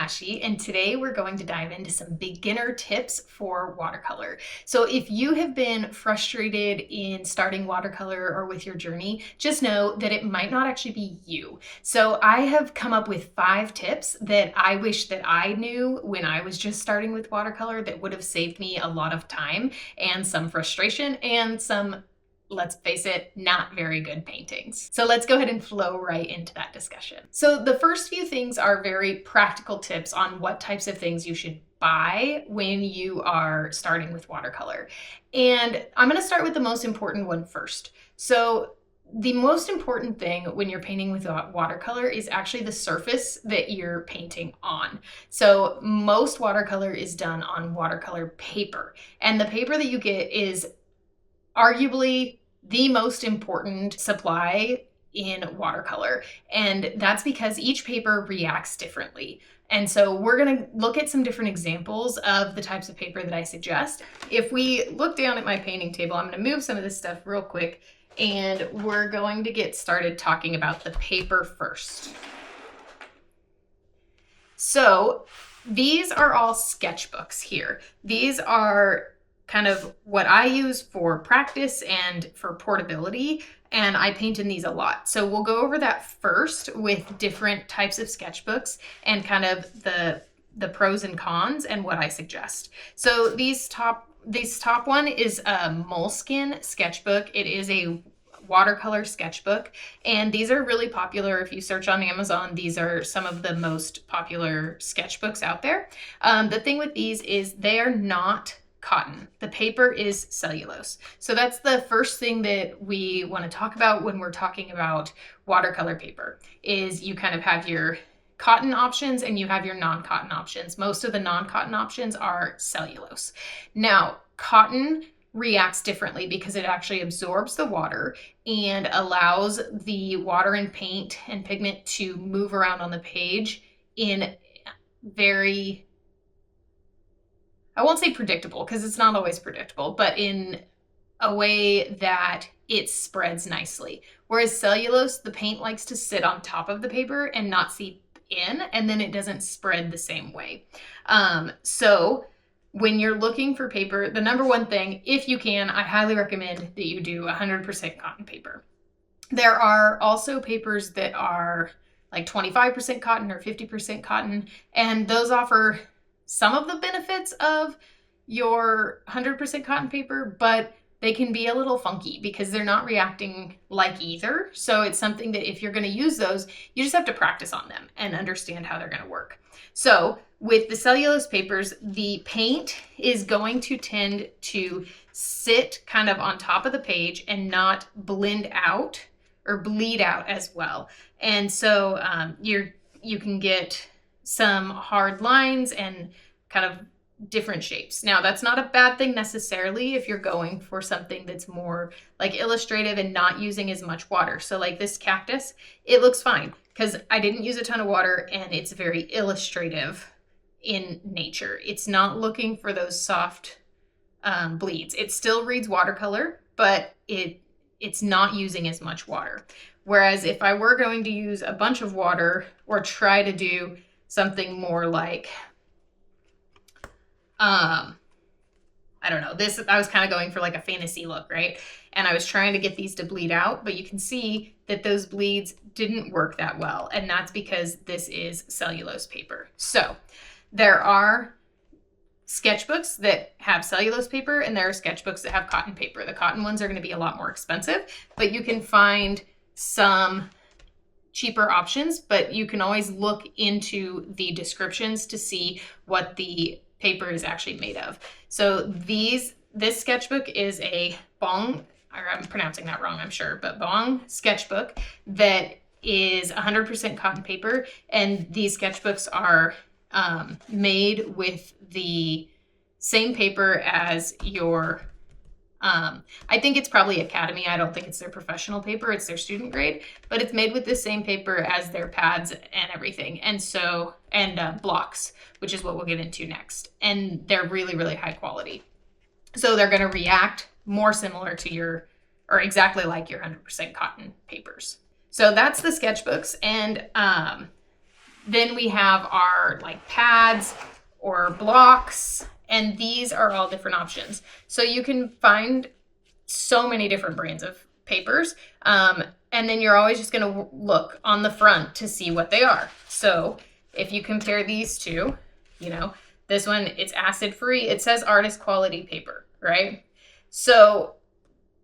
Ashley, and today we're going to dive into some beginner tips for watercolor. So if you have been frustrated in starting watercolor or with your journey, just know that it might not actually be you. So I have come up with 5 tips that I wish that I knew when I was just starting with watercolor that would have saved me a lot of time and some frustration and some, let's face it, not very good paintings. So let's go ahead and flow right into that discussion. So the first few things are very practical tips on what types of things you should buy when you are starting with watercolor. And I'm going to start with the most important one first. So the most important thing when you're painting with watercolor is actually the surface that you're painting on. So most watercolor is done on watercolor paper, and the paper that you get is arguably the most important supply in watercolor. And that's because each paper reacts differently. And so we're going to look at some different examples of the types of paper that I suggest. If we look down at my painting table, I'm going to move some of this stuff real quick, and we're going to get started talking about the paper first. So these are all sketchbooks here. These are kind of what I use for practice and for portability, and I paint in these a lot. So we'll go over that first with different types of sketchbooks and kind of the pros and cons and what I suggest. So this top one is a Moleskine sketchbook. It is a watercolor sketchbook, and these are really popular. If you search on Amazon, these are some of the most popular sketchbooks out there. The thing with these is they are not cotton. The paper is cellulose. So that's the first thing that we want to talk about when we're talking about watercolor paper, is you kind of have your cotton options and you have your non-cotton options. Most of the non-cotton options are cellulose. Now, cotton reacts differently because it actually absorbs the water and allows the water and paint and pigment to move around on the page in very, I won't say predictable because it's not always predictable, but in a way that it spreads nicely. Whereas cellulose, the paint likes to sit on top of the paper and not seep in, and then it doesn't spread the same way. So when you're looking for paper, the number one thing, if you can, I highly recommend that you do 100% cotton paper. There are also papers that are like 25% cotton or 50% cotton, and those offer some of the benefits of your 100% cotton paper, but they can be a little funky because they're not reacting like either. So it's something that if you're going to use those, you just have to practice on them and understand how they're going to work. So with the cellulose papers, the paint is going to tend to sit kind of on top of the page and not blend out or bleed out as well. And so you can get some hard lines and kind of different shapes. Now, that's not a bad thing necessarily if you're going for something that's more like illustrative and not using as much water. So like this cactus, it looks fine because I didn't use a ton of water and it's very illustrative in nature. It's not looking for those soft bleeds. It still reads watercolor, but it's not using as much water. Whereas if I were going to use a bunch of water or try to do something more like, I don't know, this, I was kind of going for like a fantasy look, right? And I was trying to get these to bleed out, but you can see that those bleeds didn't work that well. And that's because this is cellulose paper. So there are sketchbooks that have cellulose paper and there are sketchbooks that have cotton paper. The cotton ones are going to be a lot more expensive, but you can find some cheaper options, but you can always look into the descriptions to see what the paper is actually made of. So this sketchbook is a Bong, or I'm pronouncing that wrong, I'm sure, but Bong sketchbook that is 100% cotton paper. And these sketchbooks are made with the same paper as your, I think it's probably Academy. I don't think it's their professional paper. It's their student grade, but it's made with the same paper as their pads and everything. And so, and blocks, which is what we'll get into next. And they're really, really high quality. So they're going to react more similar to your, or exactly like your 100% cotton papers. So that's the sketchbooks. And Then we have our like pads or blocks, and these are all different options. So you can find so many different brands of papers. And then you're always just going to look on the front to see what they are. So if you compare these two, you know, this one, it's acid free. It says artist quality paper, right? So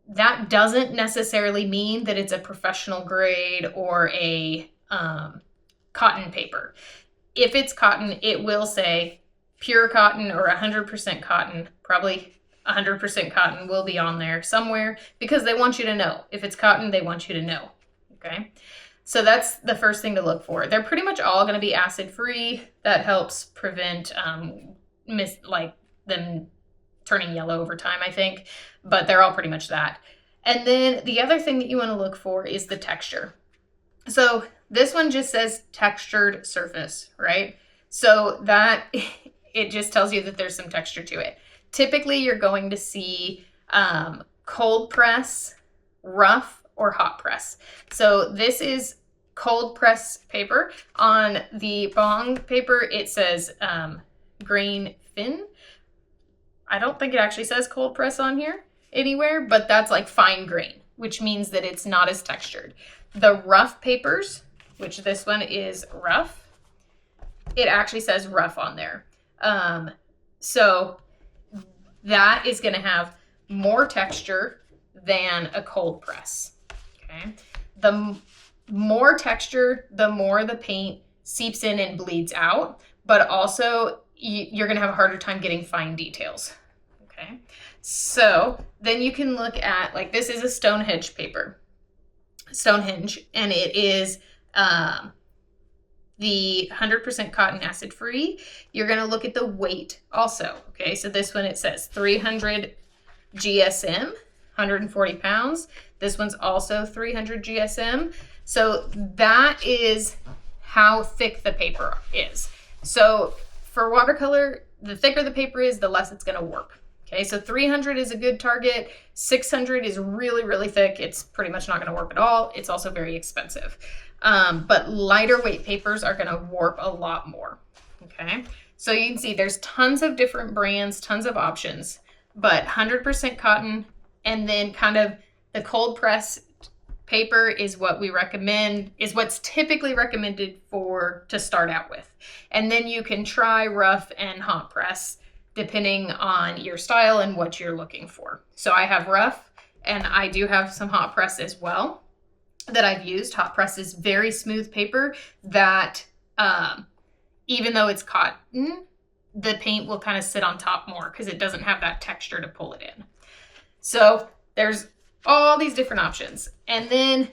that doesn't necessarily mean that it's a professional grade or a cotton paper. If it's cotton, it will say pure cotton or 100% cotton. Probably 100% cotton will be on there somewhere because they want you to know. If it's cotton, they want you to know. Okay. So that's the first thing to look for. They're pretty much all going to be acid free. That helps prevent like them turning yellow over time, I think, but they're all pretty much that. And then the other thing that you want to look for is the texture. So this one just says textured surface, right? So that it just tells you that there's some texture to it. Typically, you're going to see cold press, rough, or hot press. So this is cold press paper. On the bong paper, it says grain thin. I don't think it actually says cold press on here anywhere, but that's like fine grain, which means that it's not as textured. The rough papers, which this one is rough, it actually says rough on there. So that is going to have more texture than a cold press. Okay. The more texture, the more the paint seeps in and bleeds out, but also you're going to have a harder time getting fine details. Okay. So then you can look at, like, this is a Stonehenge paper. Stonehenge, and it is the 100% cotton acid free. You're going to look at the weight also. Okay, so this one, it says 300 GSM, 140 pounds. This one's also 300 GSM. So that is how thick the paper is. So for watercolor, the thicker the paper is, the less it's going to warp. Okay, so 300 is a good target. 600 is really, really thick. It's pretty much not going to warp at all. It's also very expensive. But lighter weight papers are going to warp a lot more. Okay, so you can see there's tons of different brands, tons of options, but 100% cotton, and then kind of the cold press paper is what we recommend, is what's typically recommended to start out with. And then you can try rough and hot press depending on your style and what you're looking for. So I have rough, and I do have some hot press as well that I've used. Hot press is very smooth paper that even though it's cotton, the paint will kind of sit on top more because it doesn't have that texture to pull it in. So there's all these different options. And then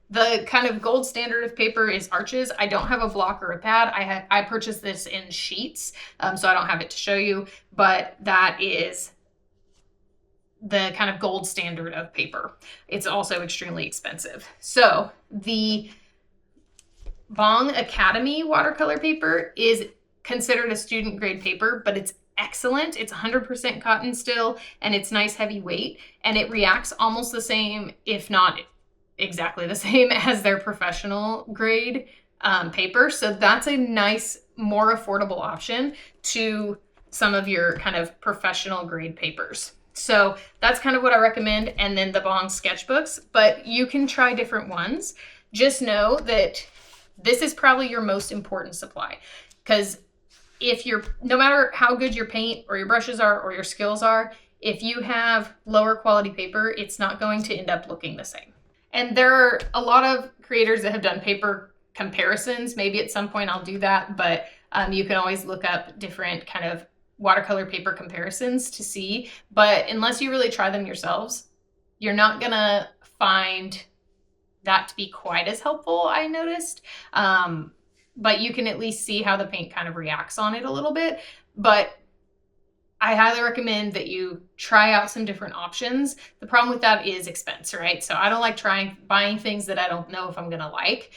the kind of gold standard of paper is Arches. I don't have a block or a pad. I purchased this in sheets, so I don't have it to show you, but that is the kind of gold standard of paper. It's also extremely expensive. So the Bong Academy watercolor paper is considered a student grade paper, but it's excellent. It's 100% cotton still, and it's nice heavy weight, and it reacts almost the same, if not exactly the same, as their professional grade paper. So that's a nice, more affordable option to some of your kind of professional grade papers. So that's kind of what I recommend. And then the Bong sketchbooks, but you can try different ones. Just know that this is probably your most important supply, because no matter how good your paint or your brushes are or your skills are, if you have lower quality paper, it's not going to end up looking the same. And there are a lot of creators that have done paper comparisons. Maybe at some point I'll do that, but you can always look up different kind of watercolor paper comparisons to see. But unless you really try them yourselves, you're not gonna find that to be quite as helpful, I noticed. But you can at least see how the paint kind of reacts on it a little bit. But I highly recommend that you try out some different options. The problem with that is expense, right? So I don't like buying things that I don't know if I'm gonna like.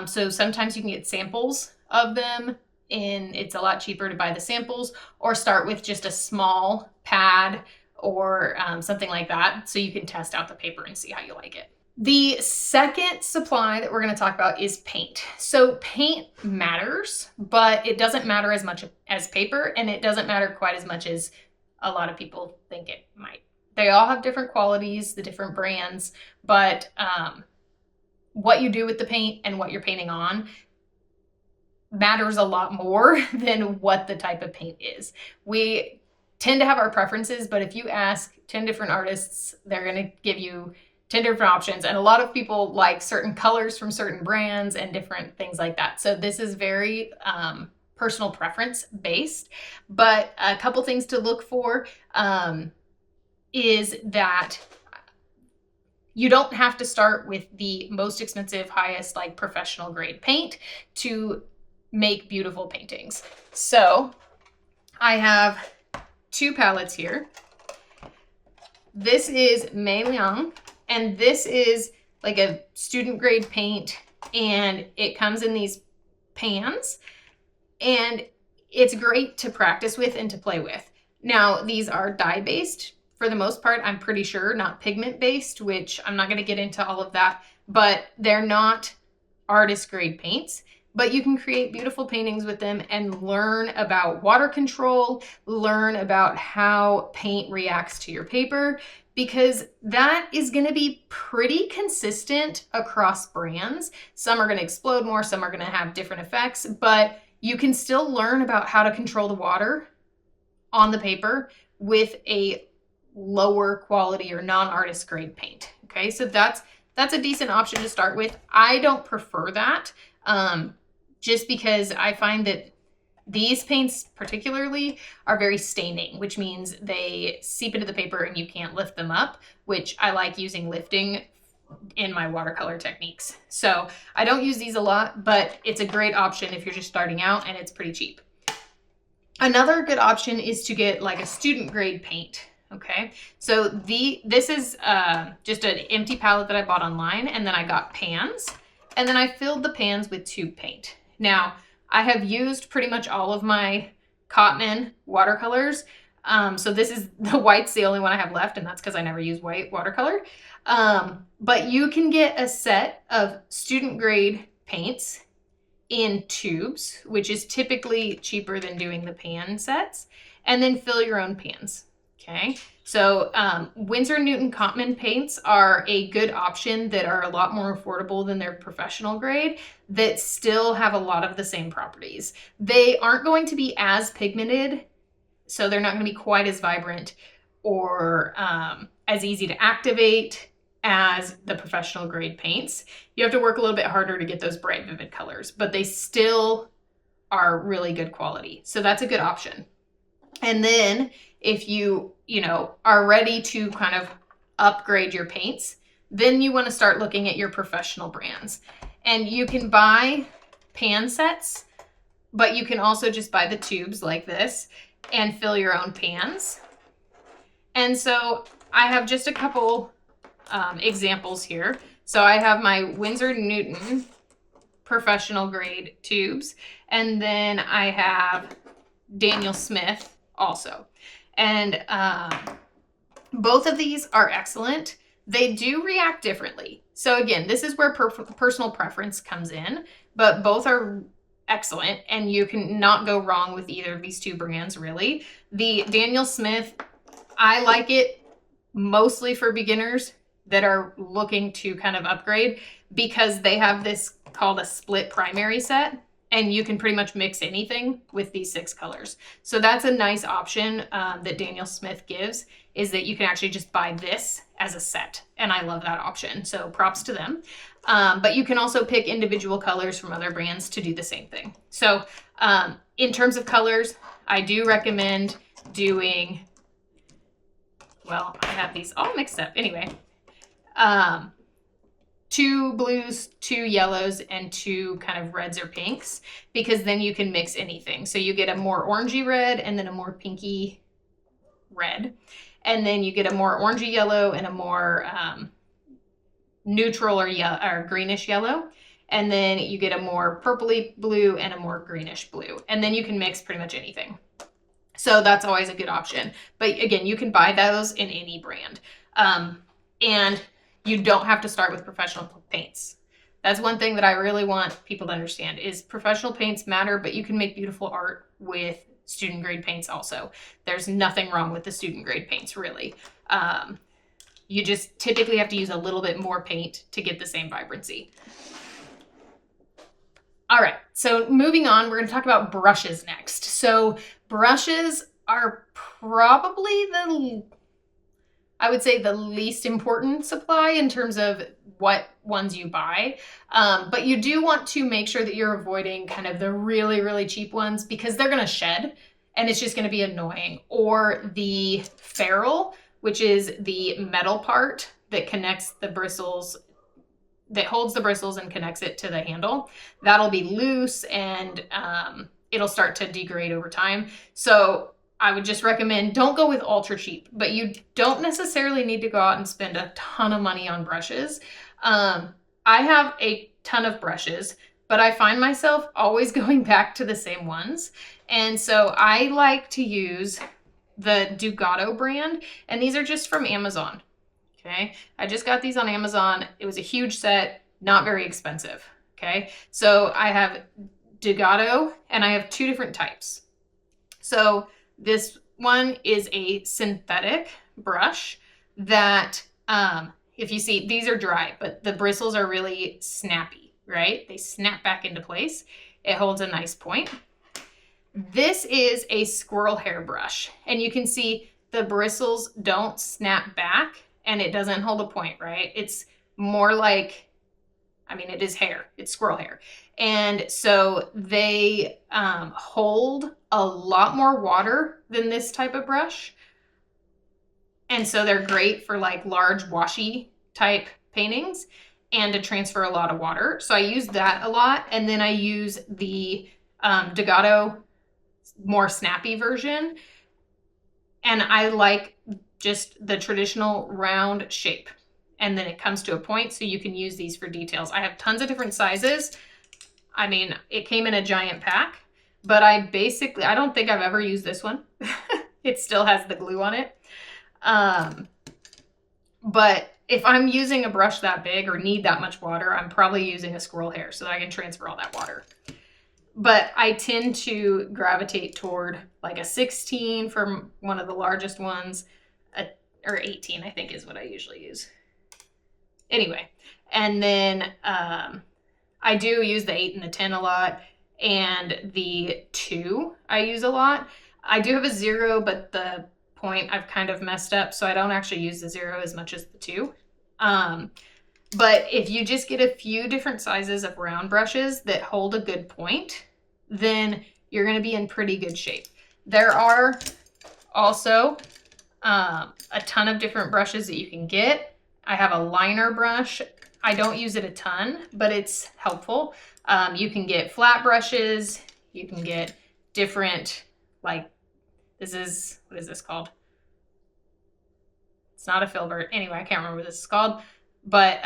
So sometimes you can get samples of them, and it's a lot cheaper to buy the samples, or start with just a small pad or something like that, so you can test out the paper and see how you like it. The second supply that we're going to talk about is paint. So paint matters, but it doesn't matter as much as paper, and it doesn't matter quite as much as a lot of people think it might. They all have different qualities, the different brands, but what you do with the paint and what you're painting on matters a lot more than what the type of paint is. We tend to have our preferences, but if you ask 10 different artists, they're going to give you 10 different options. And a lot of people like certain colors from certain brands and different things like that. So this is very personal preference based. But a couple things to look for is that you don't have to start with the most expensive, highest, like professional grade paint to make beautiful paintings. So I have 2 palettes here. This is Mei Liang, and this is like a student grade paint, and it comes in these pans, and it's great to practice with and to play with. Now, these are dye based for the most part, I'm pretty sure, not pigment based, which I'm not going to get into all of that, but they're not artist grade paints. But you can create beautiful paintings with them and learn about water control, learn about how paint reacts to your paper, because that is going to be pretty consistent across brands. Some are going to explode more, some are going to have different effects, but you can still learn about how to control the water on the paper with a lower quality or non-artist grade paint. Okay, so that's a decent option to start with. I don't prefer that. Just because I find that these paints particularly are very staining, which means they seep into the paper and you can't lift them up, which I like using lifting in my watercolor techniques. So I don't use these a lot, but it's a great option if you're just starting out, and it's pretty cheap. Another good option is to get like a student grade paint. Okay, so this is just an empty palette that I bought online, and then I got pans, and then I filled the pans with tube paint. Now, I have used pretty much all of my Cotman watercolors. So this is the white's the only one I have left, and that's because I never use white watercolor. But you can get a set of student grade paints in tubes, which is typically cheaper than doing the pan sets, and then fill your own pans. Okay, so Winsor & Newton Cotman paints are a good option that are a lot more affordable than their professional grade that still have a lot of the same properties. They aren't going to be as pigmented, so they're not going to be quite as vibrant or as easy to activate as the professional grade paints. You have to work a little bit harder to get those bright, vivid colors, but they still are really good quality. So that's a good option. And then if you are ready to kind of upgrade your paints, then you want to start looking at your professional brands. And you can buy pan sets, but you can also just buy the tubes like this and fill your own pans. And so I have just a couple examples here. So I have my Winsor & Newton professional grade tubes, and then I have Daniel Smith also. And both of these are excellent. They do react differently. So again, this is where personal preference comes in, but both are excellent, and you can not go wrong with either of these two brands, really. The Daniel Smith, I like it mostly for beginners that are looking to kind of upgrade, because they have this called a split primary set, and you can pretty much mix anything with these 6 colors. So that's a nice option that Daniel Smith gives, is that you can actually just buy this as a set. And I love that option. So props to them. But you can also pick individual colors from other brands to do the same thing. So in terms of colors, I do recommend doing, well, I have these all mixed up. Anyway, 2 blues, 2 yellows, and 2 kind of reds or pinks, because then you can mix anything. So you get a more orangey red and then a more pinky red. And then you get a more orangey yellow and a more neutral or greenish yellow. And then you get a more purpley blue and a more greenish blue. And then you can mix pretty much anything. So that's always a good option. But again, you can buy those in any brand. And You don't have to start with professional paints. That's one thing that I really want people to understand is professional paints matter, but you can make beautiful art with student grade paints also. There's nothing wrong with the student grade paints, really. You just typically have to use a little bit more paint to get the same vibrancy. All right, so moving on, we're going to talk about brushes next. So brushes are probably I would say the least important supply in terms of what ones you buy. But you do want to make sure that you're avoiding kind of the really, really cheap ones because they're going to shed and it's just going to be annoying. Or the ferrule, which is the metal part that connects the bristles, that holds the bristles and connects it to the handle. That'll be loose and it'll start to degrade over time. So I would just recommend don't go with ultra cheap, but you don't necessarily need to go out and spend a ton of money on brushes. I have a ton of brushes, but I find myself always going back to the same ones. And so I like to use the Dugato brand, and these are just from Amazon. Okay, I just got these on Amazon. It was a huge set, not very expensive. Okay, so I have Dugato, and I have two different types. So this one is a synthetic brush that, if you see, these are dry, but the bristles are really snappy, right? They snap back into place. It holds a nice point. This is a squirrel hair brush, and you can see the bristles don't snap back and it doesn't hold a point, right? It's more like, I mean, it is hair, it's squirrel hair. And so they hold a lot more water than this type of brush. And so they're great for like large washy type paintings and to transfer a lot of water. So I use that a lot. And then I use the Dugato more snappy version. And I like just the traditional round shape. And then it comes to a point so you can use these for details. I have tons of different sizes. I mean, it came in a giant pack, but I don't think I've ever used this one. It still has the glue on it. But if I'm using a brush that big or need that much water, I'm probably using a squirrel hair so that I can transfer all that water. But I tend to gravitate toward like a 16 for one of the largest ones, or 18, I think is what I usually use. Anyway, and then I do use the 8 and the 10 a lot, and the 2 I use a lot. I do have a 0, but the point I've kind of messed up, so I don't actually use the 0 as much as the 2. But if you just get a few different sizes of round brushes that hold a good point, then you're going to be in pretty good shape. There are also a ton of different brushes that you can get. I have a liner brush. I don't use it a ton, but it's helpful. You can get flat brushes. You can get different, like, what is this called? It's not a filbert. Anyway, I can't remember what this is called, but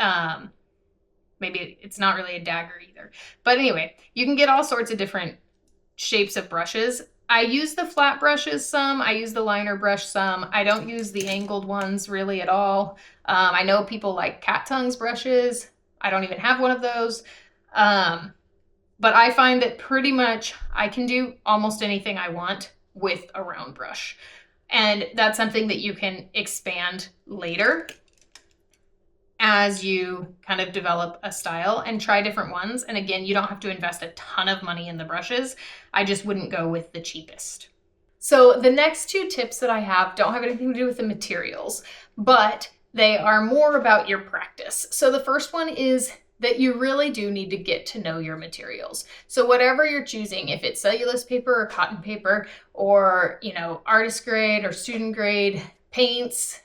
maybe it's not really a dagger either. But anyway, you can get all sorts of different shapes of brushes. I use the flat brushes some. I use the liner brush some. I don't use the angled ones really at all. I know people like cat tongues brushes. I don't even have one of those. But I find that pretty much I can do almost anything I want with a round brush. And that's something that you can expand later as you kind of develop a style and try different ones. And again, you don't have to invest a ton of money in the brushes. I just wouldn't go with the cheapest. So the next 2 tips that I have don't have anything to do with the materials, but they are more about your practice. So the first one is that you really do need to get to know your materials. So whatever you're choosing, if it's cellulose paper or cotton paper or, artist grade or student grade paints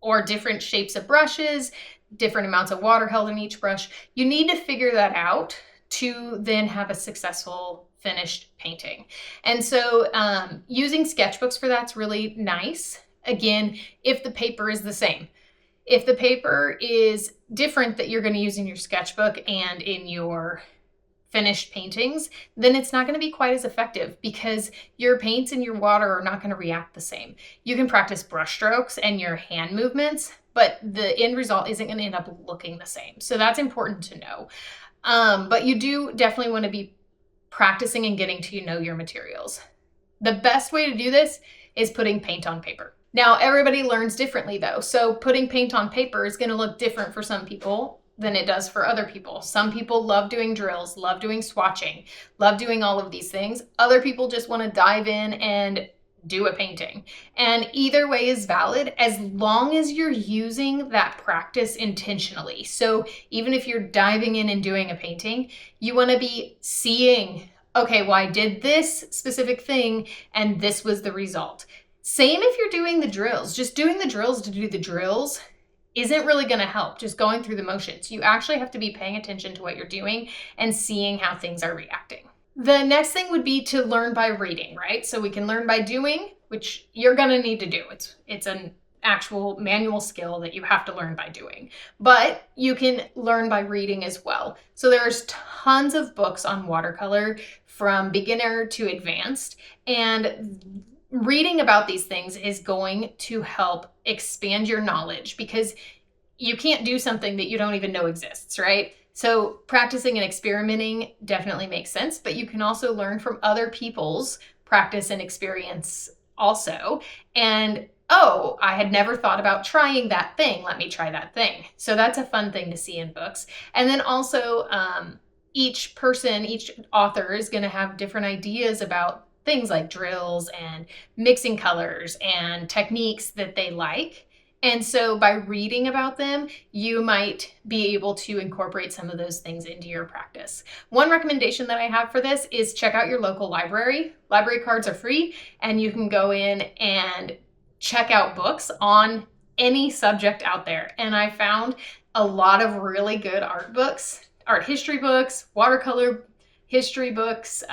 or different shapes of brushes, different amounts of water held in each brush, you need to figure that out to then have a successful finished painting. And so using sketchbooks for that's really nice. Again, if the paper is the same. If the paper is different that you're going to use in your sketchbook and in your finished paintings, then it's not going to be quite as effective because your paints and your water are not going to react the same. You can practice brush strokes and your hand movements, but the end result isn't going to end up looking the same. So that's important to know. But you do definitely want to be practicing and getting to know your materials. The best way to do this is putting paint on paper. Now, everybody learns differently though. So putting paint on paper is going to look different for some people than it does for other people. Some people love doing drills, love doing swatching, love doing all of these things. Other people just want to dive in and do a painting. And either way is valid as long as you're using that practice intentionally. So even if you're diving in and doing a painting, you want to be seeing, okay, well, I did this specific thing and this was the result. Same if you're doing the drills. Just doing the drills to do the drills isn't really going to help, just going through the motions. You actually have to be paying attention to what you're doing and seeing how things are reacting. The next thing would be to learn by reading, right? So we can learn by doing, which you're going to need to do. It's an actual manual skill that you have to learn by doing, but you can learn by reading as well. So there's tons of books on watercolor from beginner to advanced, and reading about these things is going to help expand your knowledge because you can't do something that you don't even know exists, right? So practicing and experimenting definitely makes sense, but you can also learn from other people's practice and experience also. And, oh, I had never thought about trying that thing. Let me try that thing. So that's a fun thing to see in books. And then also each author is going to have different ideas about things like drills and mixing colors and techniques that they like. And so by reading about them, you might be able to incorporate some of those things into your practice. One recommendation that I have for this is check out your local library. Library cards are free, and you can go in and check out books on any subject out there. And I found a lot of really good art books, art history books, watercolor history books,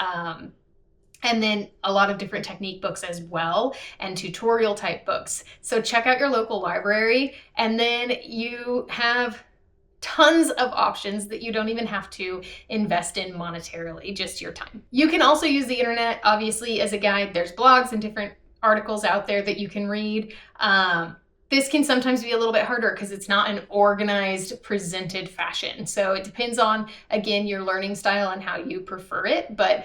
and then a lot of different technique books as well, and tutorial type books. So check out your local library, and then you have tons of options that you don't even have to invest in monetarily, just your time. You can also use the internet, obviously, as a guide. There's blogs and different articles out there that you can read. This can sometimes be a little bit harder because it's not an organized, presented fashion. So it depends on, again, your learning style and how you prefer it. But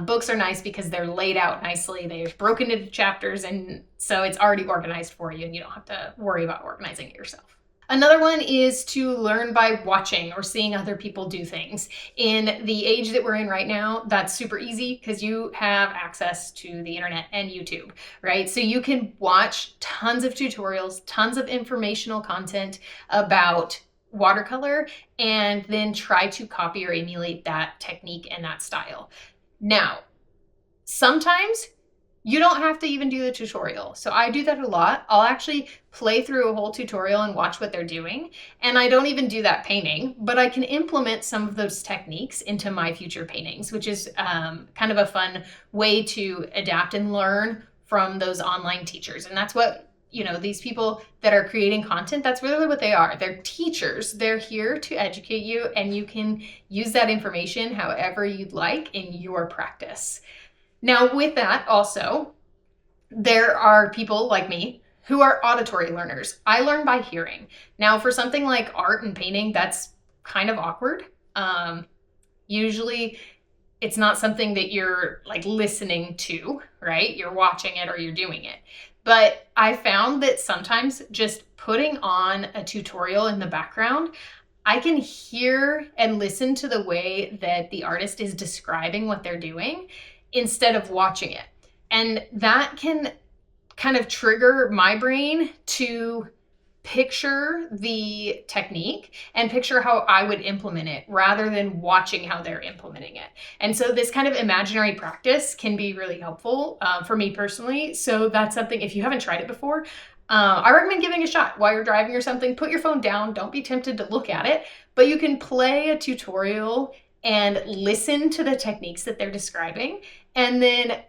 books are nice because they're laid out nicely. They're broken into chapters, and so it's already organized for you and you don't have to worry about organizing it yourself. Another one is to learn by watching or seeing other people do things. In the age that we're in right now, that's super easy because you have access to the internet and YouTube, right? So you can watch tons of tutorials, tons of informational content about watercolor, and then try to copy or emulate that technique and that style. Now, sometimes you don't have to even do the tutorial. So I do that a lot. I'll actually play through a whole tutorial and watch what they're doing. And I don't even do that painting, but I can implement some of those techniques into my future paintings, which is kind of a fun way to adapt and learn from those online teachers. And that's what, these people that are creating content, that's really what they are. They're teachers. They're here to educate you, and you can use that information however you'd like in your practice. Now, with that also, there are people like me who are auditory learners. I learn by hearing. Now, for something like art and painting, that's kind of awkward. Usually, it's not something that you're like listening to, right? You're watching it or you're doing it. But I found that sometimes just putting on a tutorial in the background, I can hear and listen to the way that the artist is describing what they're doing instead of watching it. And that can kind of trigger my brain to picture the technique and picture how I would implement it rather than watching how they're implementing it. And so this kind of imaginary practice can be really helpful for me personally. So that's something, if you haven't tried it before, I recommend giving a shot while you're driving or something. Put your phone down. Don't be tempted to look at it, but you can play a tutorial and listen to the techniques that they're describing. And then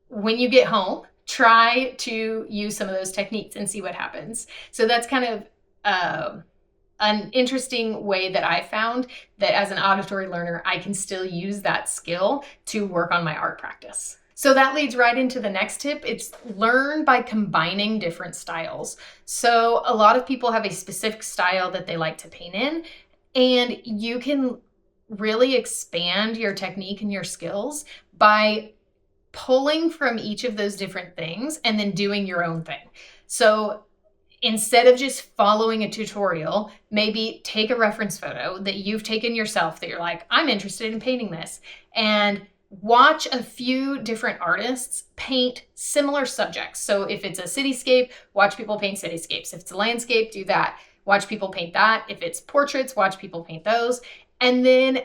when you get home, try to use some of those techniques and see what happens. So that's kind of an interesting way that I found that as an auditory learner, I can still use that skill to work on my art practice. So that leads right into the next tip. It's learn by combining different styles. So a lot of people have a specific style that they like to paint in, and you can really expand your technique and your skills by pulling from each of those different things and then doing your own thing. So instead of just following a tutorial, maybe take a reference photo that you've taken yourself that you're like, I'm interested in painting this, and watch a few different artists paint similar subjects. So if it's a cityscape, watch people paint cityscapes. If it's a landscape, do that. Watch people paint that. If it's portraits, watch people paint those. And then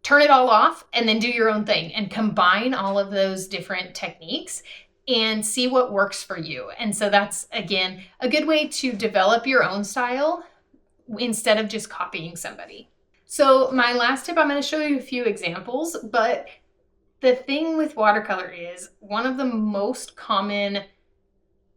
turn it all off and then do your own thing and combine all of those different techniques and see what works for you. And so that's, again, a good way to develop your own style instead of just copying somebody. So my last tip, I'm going to show you a few examples, but the thing with watercolor is one of the most common,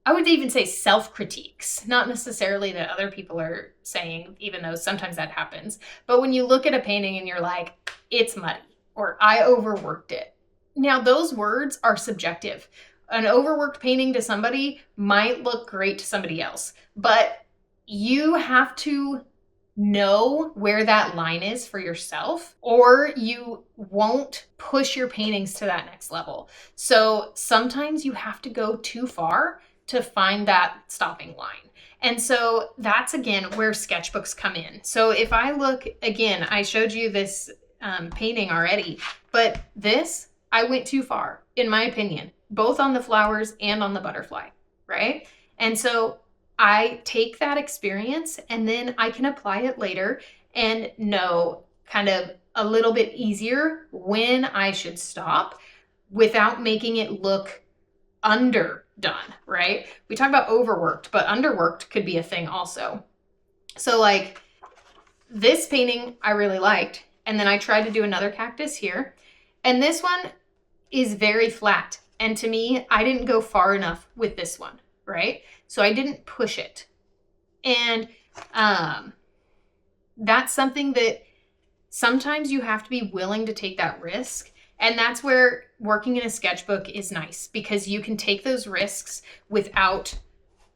I would even say, self-critiques, not necessarily that other people are saying, even though sometimes that happens. But when you look at a painting and you're like, it's muddy, or I overworked it. Now, those words are subjective. An overworked painting to somebody might look great to somebody else, but you have to know where that line is for yourself, or you won't push your paintings to that next level. So sometimes you have to go too far to find that stopping line. And so that's, again, where sketchbooks come in. So if I look, again, I showed you this painting already, but this, I went too far, in my opinion, both on the flowers and on the butterfly, right? And so I take that experience and then I can apply it later and know kind of a little bit easier when I should stop without making it look underdone, right? We talk about overworked, but underworked could be a thing also. So like this painting I really liked, and then I tried to do another cactus here, and this one is very flat. And to me, I didn't go far enough with this one, right? So I didn't push it. And that's something that sometimes you have to be willing to take that risk. And that's where working in a sketchbook is nice, because you can take those risks without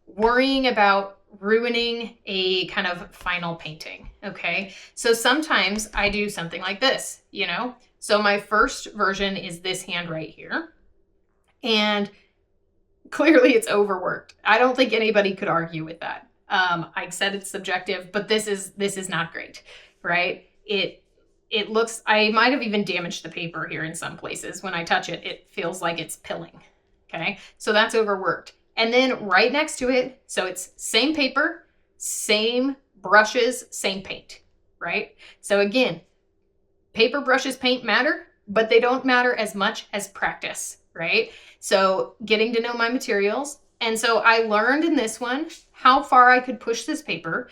worrying about ruining a kind of final painting, okay? So sometimes I do something like this, you know? So my first version is this hand right here. And clearly it's overworked. I don't think anybody could argue with that. I said it's subjective, but this is not great, right? It looks, I might have even damaged the paper here in some places. When I touch it, it feels like it's pilling, okay? So that's overworked. And then right next to it, so it's same paper, same brushes, same paint, right? So again, paper, brushes, paint matter, but they don't matter as much as practice, right? So getting to know my materials. And so I learned in this one how far I could push this paper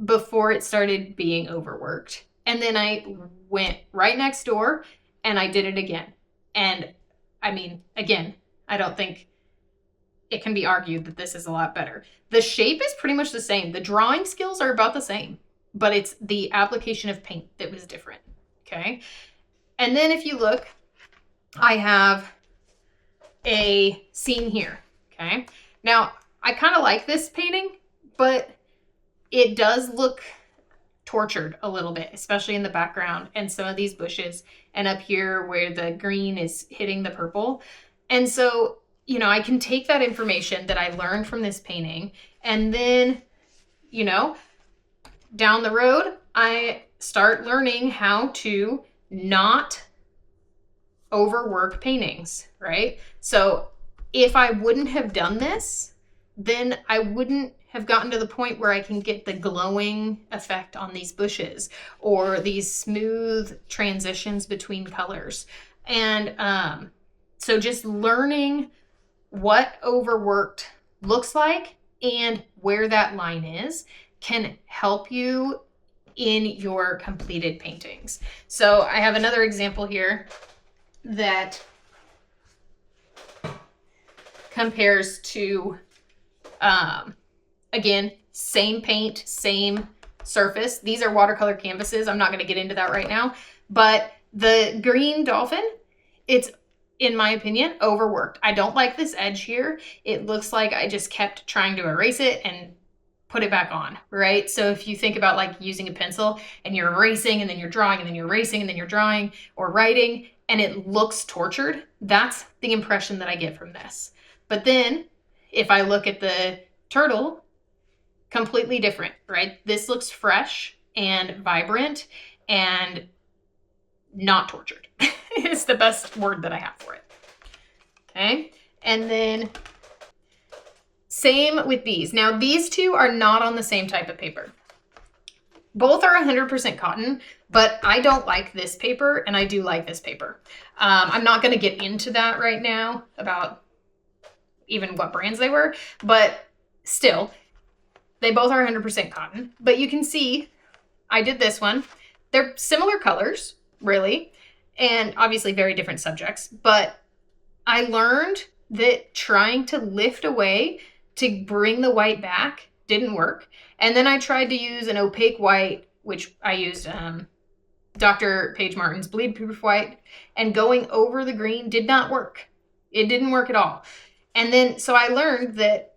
before it started being overworked. And then I went right next door and I did it again. And I mean, again, I don't think it can be argued that this is a lot better. The shape is pretty much the same. The drawing skills are about the same, but it's the application of paint that was different, okay? And then if you look, I have a scene here, okay? Now, I kind of like this painting, but it does look tortured a little bit, especially in the background and some of these bushes and up here where the green is hitting the purple. And so, you know, I can take that information that I learned from this painting and then, you know, down the road, I start learning how to not overwork paintings, right? So if I wouldn't have done this, then I wouldn't have gotten to the point where I can get the glowing effect on these bushes or these smooth transitions between colors. And so just learning what overworked looks like and where that line is can help you in your completed paintings. So I have another example here that compares to, again, same paint, same surface. These are watercolor canvases. I'm not going to get into that right now. But the green dolphin, it's, in my opinion, overworked. I don't like this edge here. It looks like I just kept trying to erase it and put it back on, right? So if you think about like using a pencil and you're erasing and then you're drawing and then you're erasing and then you're drawing or writing and it looks tortured, that's the impression that I get from this. But then if I look at the turtle, completely different, right? This looks fresh and vibrant and not tortured. It's the best word that I have for it. Okay. And then same with these. Now these two are not on the same type of paper. Both are 100% cotton, but I don't like this paper and I do like this paper. I'm not going to get into that right now about even what brands they were, but still, they both are 100% cotton. But you can see I did this one. They're similar colors, really, and obviously very different subjects, but I learned that trying to lift away to bring the white back didn't work. And then I tried to use an opaque white, which I used Dr. Paige Martin's Bleed Proof White, and going over the green did not work. It didn't work at all. And then, so I learned that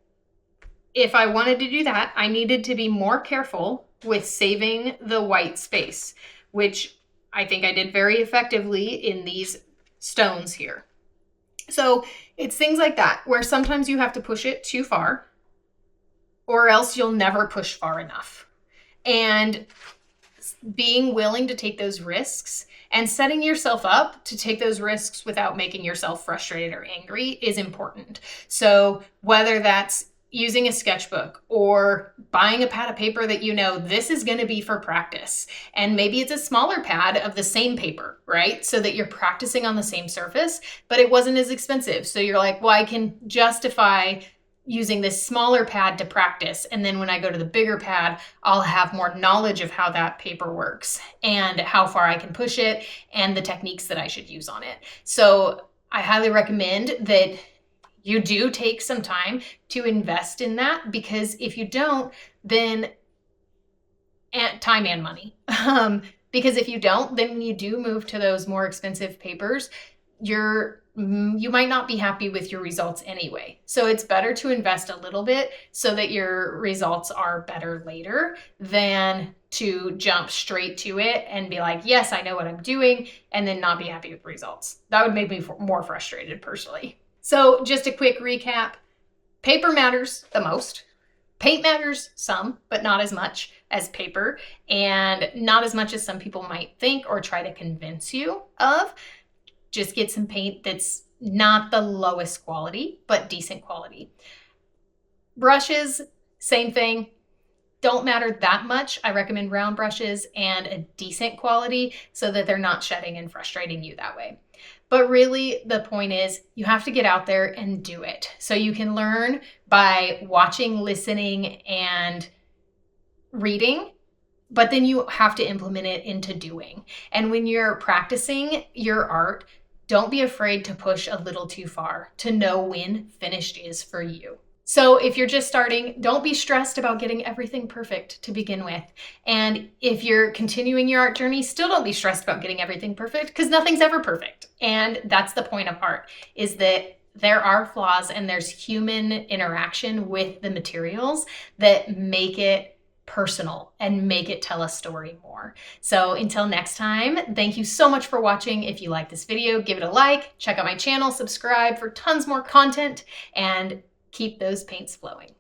if I wanted to do that, I needed to be more careful with saving the white space, which I think I did very effectively in these stones here. So it's things like that where sometimes you have to push it too far or else you'll never push far enough. And being willing to take those risks and setting yourself up to take those risks without making yourself frustrated or angry is important. So whether that's using a sketchbook or buying a pad of paper that you know this is going to be for practice, and maybe it's a smaller pad of the same paper, right? So that you're practicing on the same surface, but it wasn't as expensive. So you're like, well, I can justify using this smaller pad to practice. And then when I go to the bigger pad, I'll have more knowledge of how that paper works and how far I can push it and the techniques that I should use on it. So I highly recommend that you do take some time to invest in that, because if you don't, then time and money. Because if you don't, then when you do move to those more expensive papers, you might not be happy with your results anyway. So it's better to invest a little bit so that your results are better later than to jump straight to it and be like, yes, I know what I'm doing, and then not be happy with the results. That would make me more frustrated personally. So just a quick recap. Paper matters the most. Paint matters some, but not as much as paper, and not as much as some people might think or try to convince you of. Just get some paint that's not the lowest quality, but decent quality. Brushes, same thing. Don't matter that much. I recommend round brushes and a decent quality so that they're not shedding and frustrating you that way. But really, the point is you have to get out there and do it. So you can learn by watching, listening, and reading, but then you have to implement it into doing. And when you're practicing your art, don't be afraid to push a little too far to know when finished is for you. So if you're just starting, don't be stressed about getting everything perfect to begin with. And if you're continuing your art journey, still don't be stressed about getting everything perfect, because nothing's ever perfect. And that's the point of art, is that there are flaws and there's human interaction with the materials that make it personal and make it tell a story more. So until next time, thank you so much for watching. If you like this video, give it a like, check out my channel, subscribe for tons more content, and keep those paints flowing.